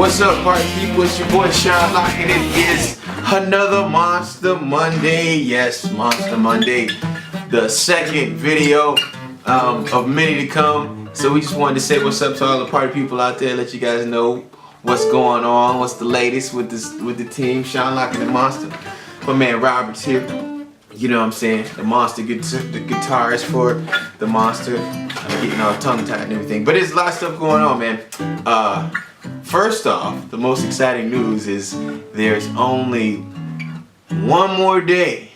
What's up, party people? It's your boy Shonlock, and it is another Monsta Monday. Yes, Monsta Monday, the second video of many to come. So we just wanted to say what's up to all the party people out there, let you guys know what's going on, what's the latest with the team, Shonlock and the Monsta. My man Robert's here. You know what I'm saying? The Monsta, the guitarist for the Monsta. I'm getting all tongue tied and everything. But there's a lot of stuff going on, man. First off, the most exciting news is there's only one more day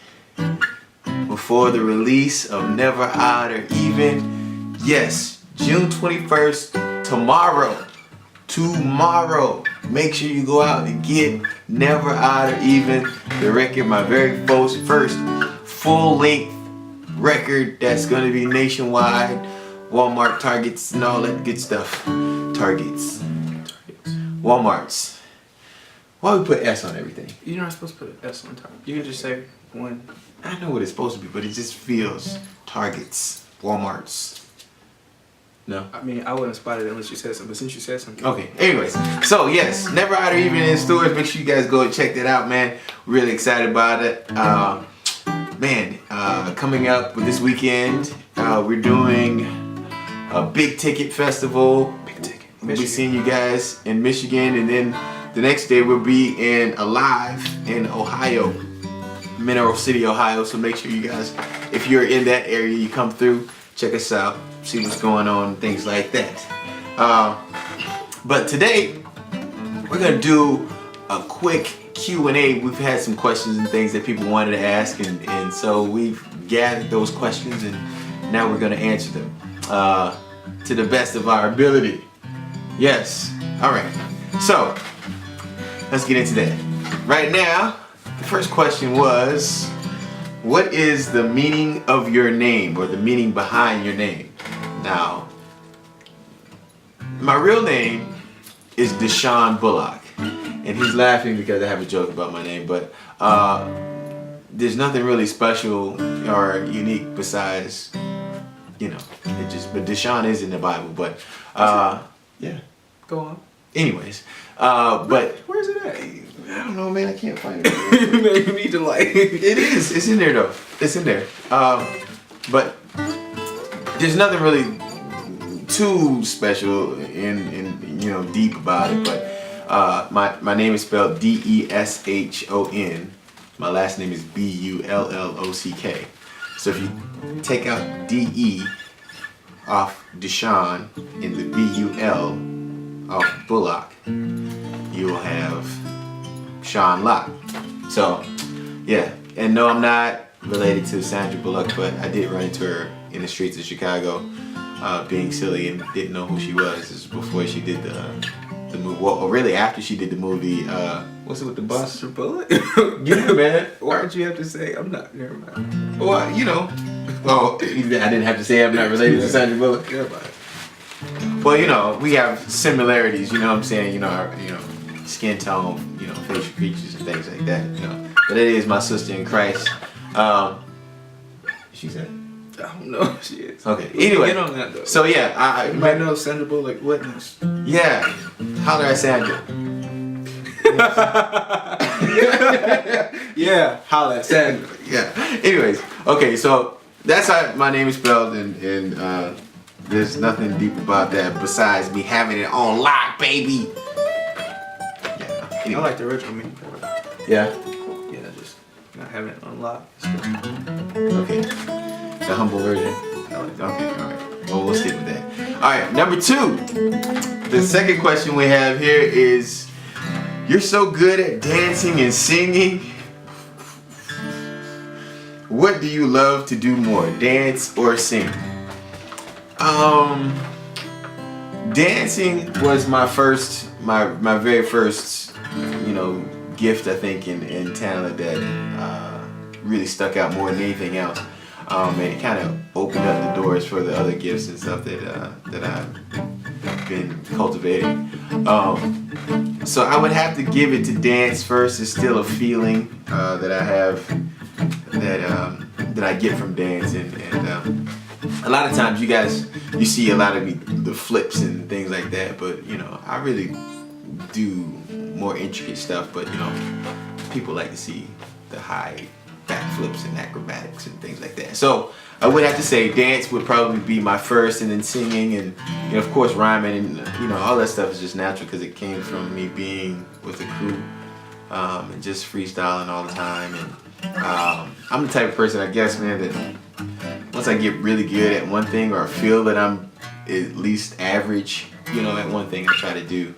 before the release of Never Odd or Even. Yes, June 21st, tomorrow. Make sure you go out and get Never Odd or Even, the record, my very first full-length record that's gonna be nationwide, Walmart, Targets, and all that good stuff. Targets. Walmarts. Why we put S on everything? You're not supposed to put an S on top. You can just say one. I know what it's supposed to be, but it just feels Targets, Walmarts. No? I mean, I wouldn't spot it unless you said something, but since you said something. Okay, anyways. So, yes, Never Odd or Even in stores. Make sure you guys go and check that out, man. Really excited about it. Coming up with this weekend, we're doing a big ticket festival. We'll be seeing you guys in Michigan, and then the next day we'll be in Alive in Ohio, Mineral City, Ohio. So make sure you guys, if you're in that area, you come through, check us out, see what's going on, things like that. But today we're gonna do a quick Q&A. We've had some questions and things that people wanted to ask, and so we've gathered those questions, and now we're gonna answer them to the best of our ability. Yes. Alright. So, let's get into that. Right now, the first question was, what is the meaning of your name, or the meaning behind your name? Now, my real name is Deshaun Bullock. And he's laughing because I have a joke about my name, but there's nothing really special or unique besides, you know, but Deshaun is in the Bible, but yeah. Go on. Anyways, but where's it at? I don't know, man. I can't find it. Maybe you need to like. It is. It's in there though. It's in there. But there's nothing really too special and you know, deep about it. But my name is spelled D-E-S-H-O-N. My last name is B-U-L-L-O-C-K. So if you take out D-E off Deshaun and the B-U-L off Bullock, you will have Shonlock. So, yeah. And no, I'm not related to Sandra Bullock, but I did run into her in the streets of Chicago, being silly and didn't know who she was. This was before she did the movie. Well, really after she did the movie, what's it with the bus? Sandra Bullock? Yeah, man. Why'd you have to say, I'm not, never mind. Well, you know. Well, I didn't have to say I'm not related to Sandra Bullock. Never mind. Well, you know, we have similarities, you know what I'm saying? You know, our, skin tone, you know, facial features and things like that, you know. But it is my sister in Christ. She said? I don't know if she is. Okay, anyway. Get on that though. So yeah, you might know Sandra Bullock witness. Yeah, holler at Sandra. Yeah, holla at Sandra. Yeah, anyways, okay, so that's how my name is spelled, and there's nothing deep about that besides me having it on lock, baby. Yeah, anyway. I like the original meaning. Yeah? Yeah, just not having it on lock. Okay. The humble version. I like that. Okay, alright. Well, we'll stick with that. Alright, number 2. The second question we have here is, you're so good at dancing and singing. What do you love to do more, dance or sing? Dancing was my very first, you know, gift, I think, and talent that really stuck out more than anything else. And it kind of opened up the doors for the other gifts and stuff that I've been cultivating. So I would have to give it to dance first. It's still a feeling that I have that I get from dancing, and a lot of times you see a lot of the flips and things like that, but you know, I really do more intricate stuff, but people like to see the high backflips and acrobatics and things like that. So I would have to say dance would probably be my first, and then singing, and of course rhyming, and all that stuff is just natural because it came from me being with a crew and just freestyling all the time. And I'm the type of person, I guess, man, that once I get really good at one thing, or I feel that I'm at least average, at one thing, I try to do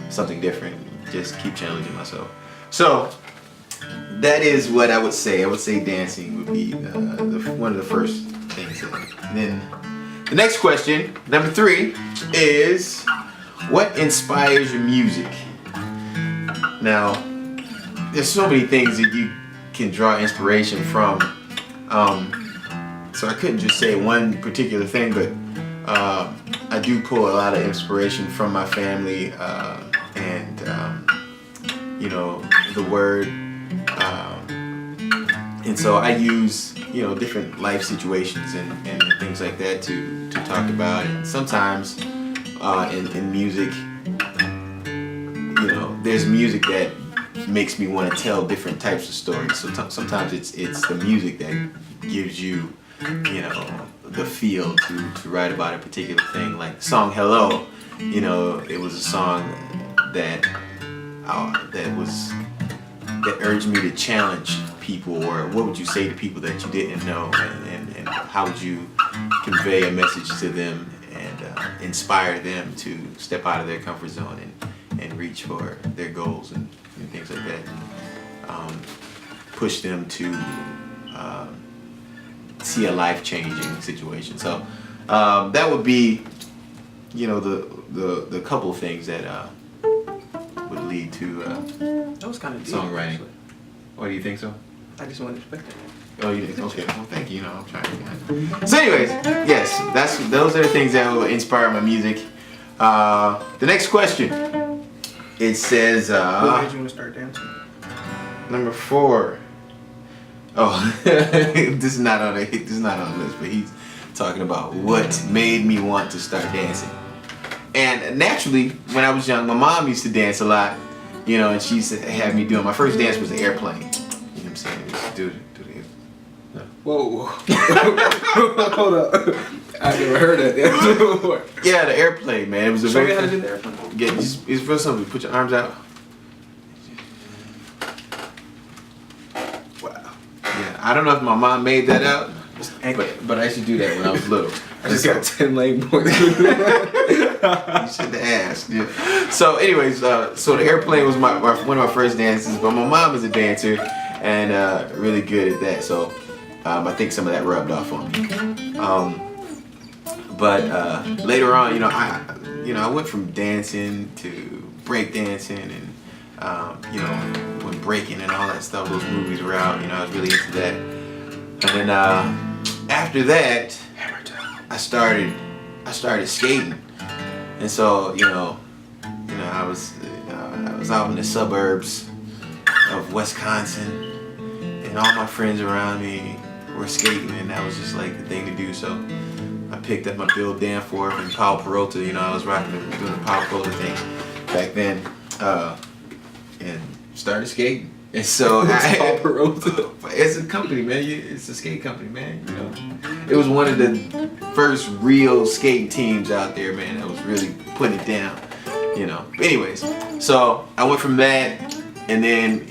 something different, just keep challenging myself. So that is what I would say. I would say dancing would be one of the first things. And then the next question, number 3, is what inspires your music? Now, there's so many things that you can draw inspiration from. So I couldn't just say one particular thing, but I do pull a lot of inspiration from my family and the Word. And so I use, different life situations and things like that to talk about. And sometimes in music, there's music that makes me want to tell different types of stories. So sometimes it's the music that gives you, the feel to write about a particular thing. Like the song Hello, it was a song that urged me to challenge people, or what would you say to people that you didn't know, and how would you convey a message to them and inspire them to step out of their comfort zone and reach for their goals and things like that, and push them to see a life-changing situation. So that would be the couple of things that would lead to That was kind of deep, songwriting. actually. What do you think so? I just wasn't expecting it. Oh, you did? Okay. Well, thank you. I'm trying to. So, anyways, yes, those are the things that will inspire my music. The next question. It says. What made you want to start dancing? Number 4. Oh, this is not on the list, but he's talking about what made me want to start dancing. And naturally, when I was young, my mom used to dance a lot, and she used to have me doing. My first dance was an airplane. You know what I'm saying? Just do the. Whoa. Hold up. I've never heard that dance before. Yeah, the airplane, man. It was a Show very. me how to do the airplane. It's real simple. Put your arms out. Wow. Yeah, I don't know if my mom made that out, but I used to do that when I was little. I just got 10 leg points. You should have asked. Yeah. So, anyways, so the airplane was one of my first dances, but my mom is a dancer and really good at that. So, I think some of that rubbed off on me. But later on, I went from dancing to break dancing, and when breaking and all that stuff, those movies were out. I was really into that. And then after that, I started skating, and so I was out in the suburbs of Wisconsin, and all my friends around me were skating, and that was just like the thing to do. So I picked up my Bill Danforth and Powell Peralta. I was doing the Powell Peralta thing back then, and started skating. And so Powell Peralta. It's a company, man. It's a skate company, man. It was one of the first real skate teams out there, man. That was really putting it down. Anyways, so I went from that, and then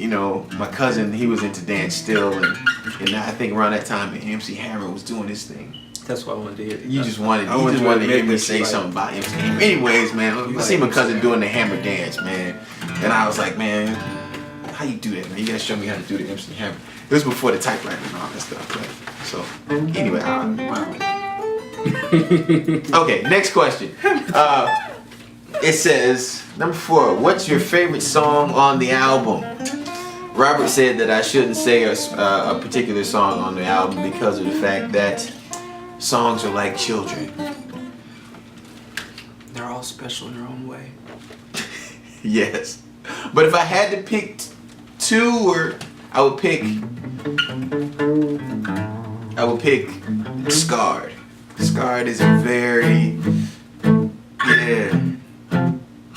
my cousin, he was into dance still, and I think around that time MC Hammer was doing his thing. That's what I wanted to hear. You just wanted to hear me say something about MC Hammer. Anyways, man, I see my cousin doing the Hammer dance, man, and I was like, man, how you do that, man? You gotta show me how to do the MC Hammer. It was before the typewriter and all that stuff, right? So anyway, okay, next question. It says, number 4, what's your favorite song on the album? Robert said that I shouldn't say a particular song on the album because of the fact that songs are like children. They're all special in their own way. Yes. But if I had to pick 2, I would pick Scarred. Scarred is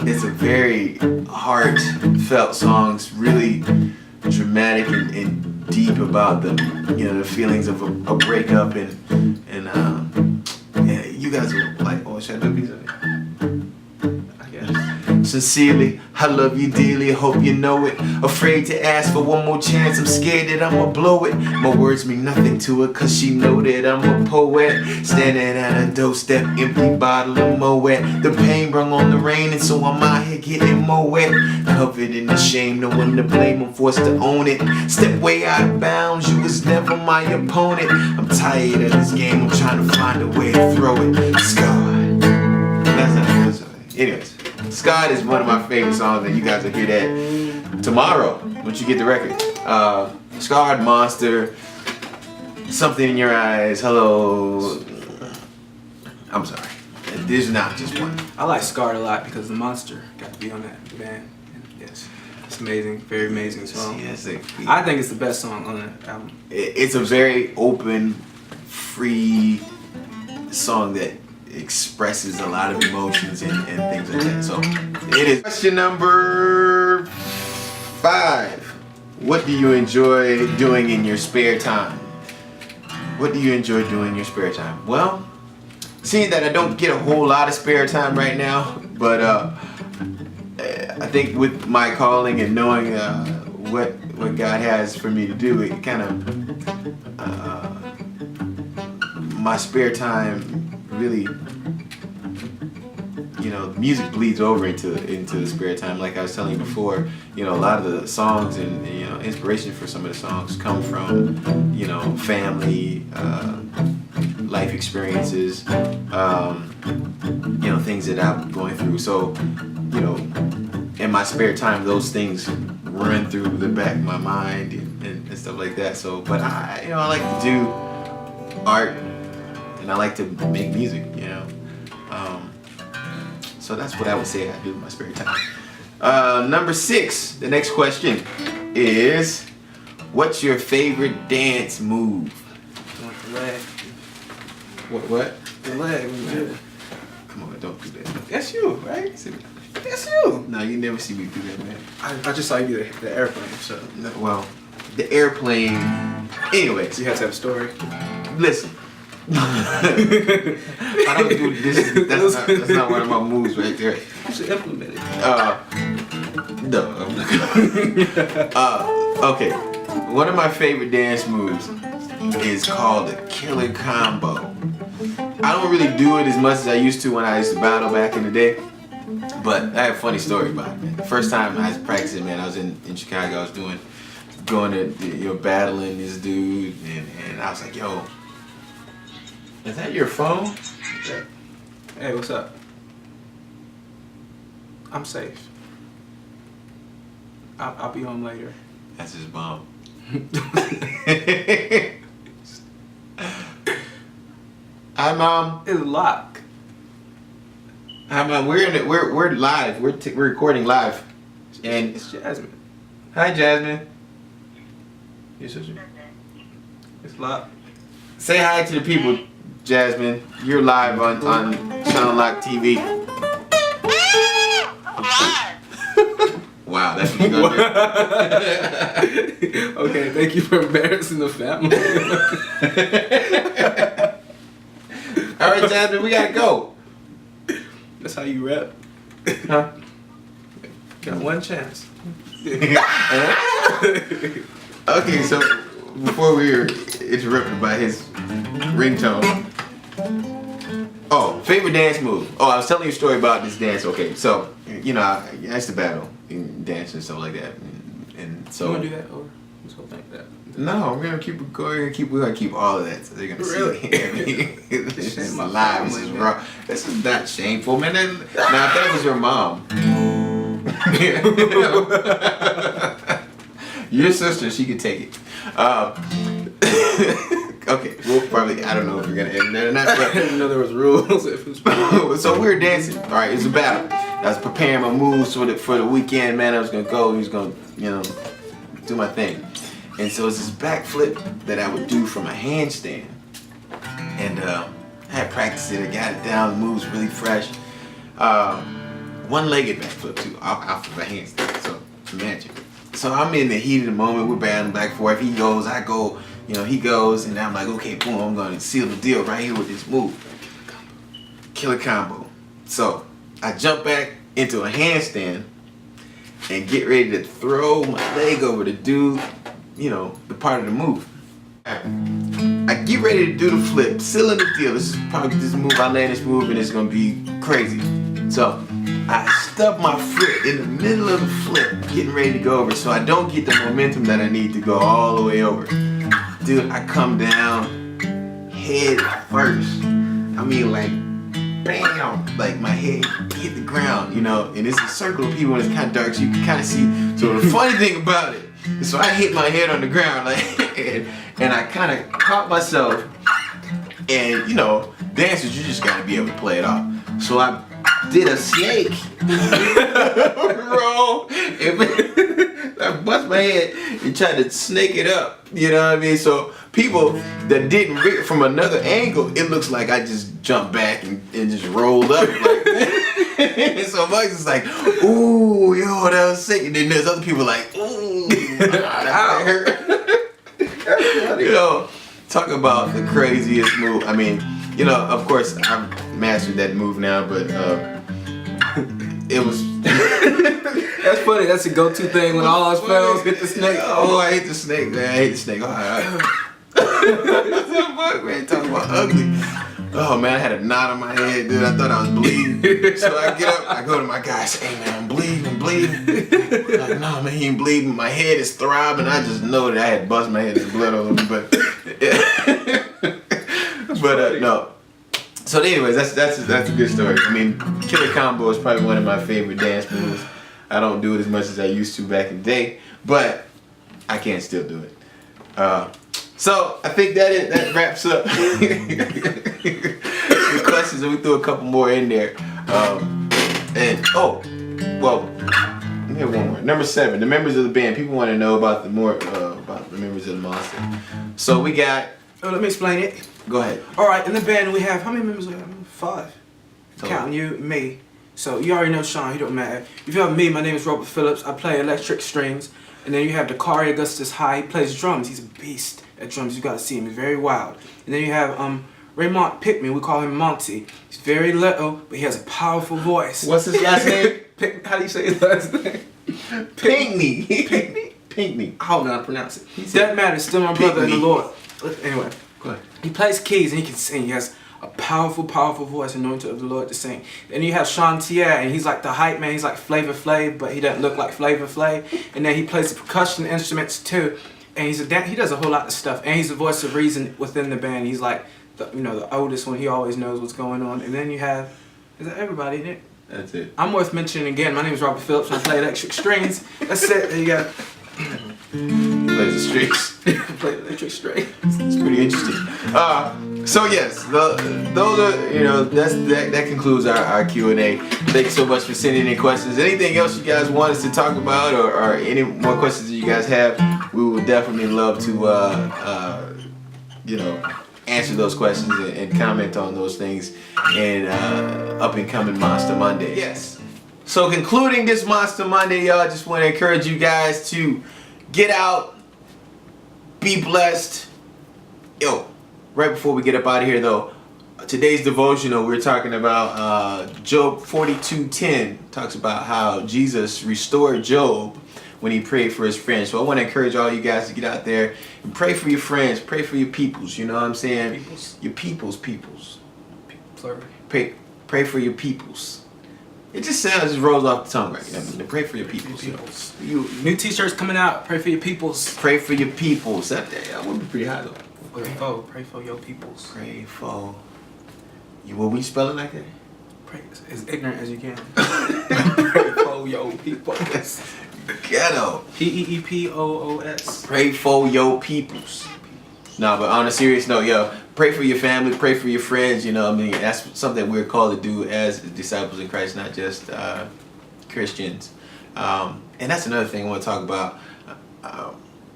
it's a very heartfelt songs, really dramatic and deep about the feelings of a breakup and yeah, you guys are like, oh, should I do these? I guess. Sincerely, I love you dearly, hope you know it. Afraid to ask for one more chance, I'm scared that I'ma blow it. My words mean nothing to her, cause she know that I'm a poet. Standing at a doorstep, empty bottle of Moet. The pain brung on the rain, and so I'm out here getting more wet. Covered in the shame, no one to blame, I'm forced to own it. Step way out of bounds, you was never my opponent. I'm tired of this game, I'm trying to find a way to throw it. Scarred. That's not. Anyways. Scott is one of my favorite songs, and you guys will hear that tomorrow once you get the record. Scarred, Monster, Something in Your Eyes, Hello. I'm sorry. There's not just one. I like Scarred a lot because the Monster got to be on that band. And yes, it's amazing, very amazing song. Yes, I think it's the best song on the album. It's a very open, free song that expresses a lot of emotions and things like that. So it is. Question number 5. What do you enjoy doing in your spare time? What do you enjoy doing in your spare time? Well, seeing that I don't get a whole lot of spare time right now, but I think with my calling and knowing what God has for me to do, it kind of my spare time really, music bleeds over into the spare time. Like I was telling you before, a lot of the songs and inspiration for some of the songs come from family, life experiences, things that I'm going through. So, in my spare time, those things run through the back of my mind and stuff like that. So, but I like to do art. And I like to make music, so that's what I would say I do in my spare time. Number 6, the next question is, what's your favorite dance move? I want the leg. What? The leg. Man. Come on, don't do that. That's you, right? That's you. No, you never see me do that, man. I just saw you do the airplane, so. No, well, the airplane. Anyways, you have to have a story. Listen. I don't do this. That's not one of my moves right there. You should implement it. No, I'm not. Okay. One of my favorite dance moves is called the killer combo. I don't really do it as much as I used to when I used to battle back in the day. But I have a funny story about it, man. The first time I was practicing, man, I was in Chicago. I was going to battling this dude, and I was like, yo. Is that your phone? Hey, what's up? I'm safe. I'll be home later. That's his mom. Hi, Mom. It's locked. Hi, Mom. We're live. We're recording live. And it's Jasmine. Hi, Jasmine. Your sister? It's locked. Say hi to the people. Jasmine, you're live on Shonlock TV. Wow, that's what you're gonna do. Okay, thank you for embarrassing the family. All right, Jasmine, we gotta go. That's how you rap. Huh? Got one chance. Okay, so before we were interrupted by his ringtone. Oh, favorite dance move. Oh, I was telling you a story about this dance. Okay, so I used to battle and dance and stuff like that, and so. You wanna do that or this whole thing like that? No, we're gonna keep it going. We're gonna keep all of that. So they're gonna see. This is live. This is raw. This is not shameful, man. Now, if that was your mom, your sister, she could take it. Okay, we'll probably, I don't know if we're gonna end there or not, but I didn't know there was rules. so we were dancing. All right, it was a battle. I was preparing my moves for the weekend, man. I was gonna go. He was gonna, do my thing. And so it's this backflip that I would do from a handstand. And I had practiced it. I got it down. The moves really fresh. One-legged backflip too, off of a handstand. So It's magic. So I'm in the heat of the moment. We're battling back and forth. He goes, I go. He goes, and I'm like, okay, boom, I'm going to seal the deal right here with this move. Killer combo. So I jump back into a handstand and get ready to throw my leg over to do, the part of the move. I get ready to do the flip, sealing the deal. This is probably this move. I land this move and it's gonna be crazy. So I stub my foot in the middle of the flip, getting ready to go over, so I don't get the momentum that I need to go all the way over. Dude, I come down head first. I mean, like, bam! Like my head hit the ground, and it's a circle of people and it's kind of dark, so you can kind of see. So the funny thing about it, so I hit my head on the ground, like, and I kind of caught myself. And dancers, you just gotta be able to play it off. So I did a snake roll, and I bust my head and tried to snake it up. You know what I mean? So people that didn't read from another angle, it looks like I just jumped back and just rolled up like that. So Mike's is like, ooh, yo, that was sick. And then there's other people like, ooh, that hurt. Talk about the craziest move. I mean, of course, I've mastered that move now, but it was. That's funny. That's a go-to thing when all else fails. Hit the snake. Oh, I hate the snake, man. I hate the snake. All right. Fuck, man. Talking about ugly. Oh man, I had a knot on my head, dude. I thought I was bleeding. So I get up, I go to my guy, I say, hey man, I'm bleeding. Like, no man, he ain't bleeding. My head is throbbing. I just know that I had bust my head, there's blood all over me, but no. So anyways, that's a good story. I mean, Killer Combo is probably one of my favorite dance moves. I don't do it as much as I used to back in the day, but I can still do it. So I think that wraps up the questions, and we threw a couple more in there. We have one more. Number 7, the members of the band. People want to know about the members of the Monsta. So we got. Oh, let me explain it. Go ahead. All right, in the band we have how many members? 5. So, counting you, me. So you already know Sean. He don't matter. If you have me, my name is Robert Phillips. I play electric strings. And then you have Dakari Augustus High. He plays drums. He's a beast at drums. You got to see him. He's very wild. And then you have Raymond Pickman. We call him Monty. He's very little, but he has a powerful voice. what's his last name? How do you say his last name? Pinkney. Pickney? Pinkney. I don't know how to pronounce it. That matters. Still my brother in the Lord. Anyway. Go ahead. He plays keys and he can sing. He has a powerful voice, anointed of the Lord to sing. Then you have Sean Tier, and he's like the hype man. He's like Flavor Flav, but he doesn't look like Flavor Flav. And then he plays the percussion instruments too. And he does a whole lot of stuff. And he's the voice of reason within the band. He's like the oldest one. He always knows what's going on. And then you have, is that everybody in it? That's it. I'm worth mentioning again. My name is Robert Phillips. And I play electric strings. That's it. There you go. Plays the strings. Play electric strings. It's pretty interesting. So yes, those are that concludes our Q&A. Thank you so much for sending in questions. Anything else you guys want us to talk about, or any more questions that you guys have, we would definitely love to answer those questions and comment on those things in up and coming Monsta Monday. Yes. So concluding this Monsta Monday, y'all, just want to encourage you guys to get out, be blessed. Right before we get up out of here though, today's devotional, we're talking about Job 42:10. Talks about how Jesus restored Job when he prayed for his friends. So I want to encourage all you guys to get out there and pray for your friends, pray for your peoples, you know what I'm saying? Peoples. Your peoples. Plural. Pray for your peoples. It just rolls off the tongue right now. Pray for your peoples. New t-shirts coming out. Pray for your peoples. Pray for your peoples. That would be pretty high though. Pray for your peoples. Pray for. Will we spell it like that? Pray as ignorant as you can. Pray for your peoples. Ghetto. Peepos. Pray for your peoples. Nah, but on a serious note, pray for your family, pray for your friends. You know, that's something we're called to do as disciples in Christ, not just Christians. And that's another thing I want to talk about.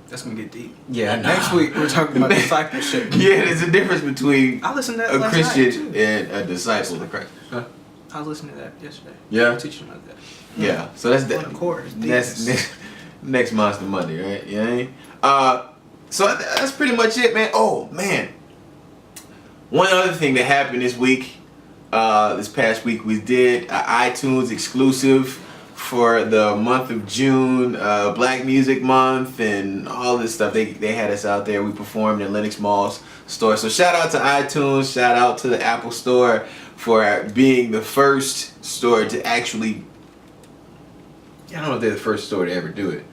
That's gonna get deep. Yeah, next week we're talking about discipleship. Yeah, there's a difference between I listened to that a last Christian night, too. and a disciple of Christ. Huh? I was listening to that yesterday. Yeah? Teaching about that. Yeah. So that's On the chorus. that's next Monsta Monday, right? Yeah. So that's pretty much it, man. Oh man. One other thing that happened this week, this past week, we did an iTunes exclusive for the month of June, Black Music Month, and all this stuff. They had us out there. We performed in Lenox Mall's store. So shout out to iTunes, shout out to the Apple Store for being the first store to actually, I don't know if they're the first store to ever do it,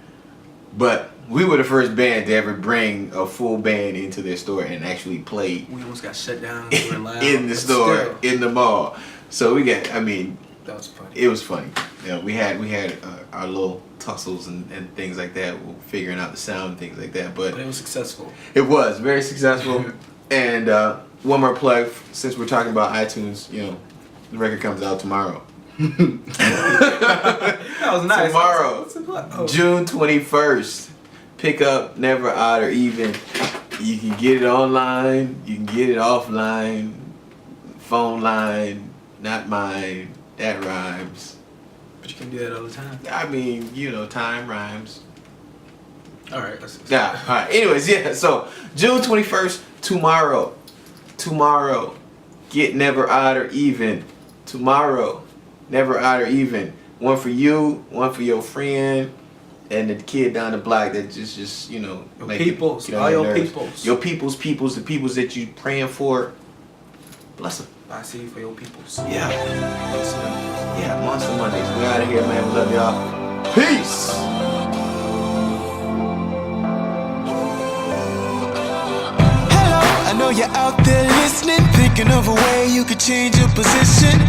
but we were the first band to ever bring a full band into their store and actually play. We almost got shut down. We were loud, in the store, still. in the mall. So we got, I mean, That was funny. it was funny. Yeah, we had our little tussles and things like that, figuring out the sound and things like that. But it was successful. It was very successful. And one more plug, since we're talking about iTunes, you know, the record comes out tomorrow. That was nice. Tomorrow, Oh. June 21st. Pick up Never Odd or Even. You can get it online. You can get it offline. Phone line. Not mine. That rhymes. But you can do that all the time. I mean, you know, time rhymes. All right. Let's Yeah. All right. Anyways, yeah. So June 21st, tomorrow. Tomorrow, get Never Odd or Even. Tomorrow, Never Odd or Even. One for you, one for your friend, and the kid down the block that just you know, Your make peoples, it, get on all your nerves. peoples. Your peoples, the peoples that you praying for. Bless them. I see you for your peoples. Yeah. Yeah. Monsta Mondays. We out of here, man. We love y'all. Peace. I know you're out there listening, thinking of a way you could change your position.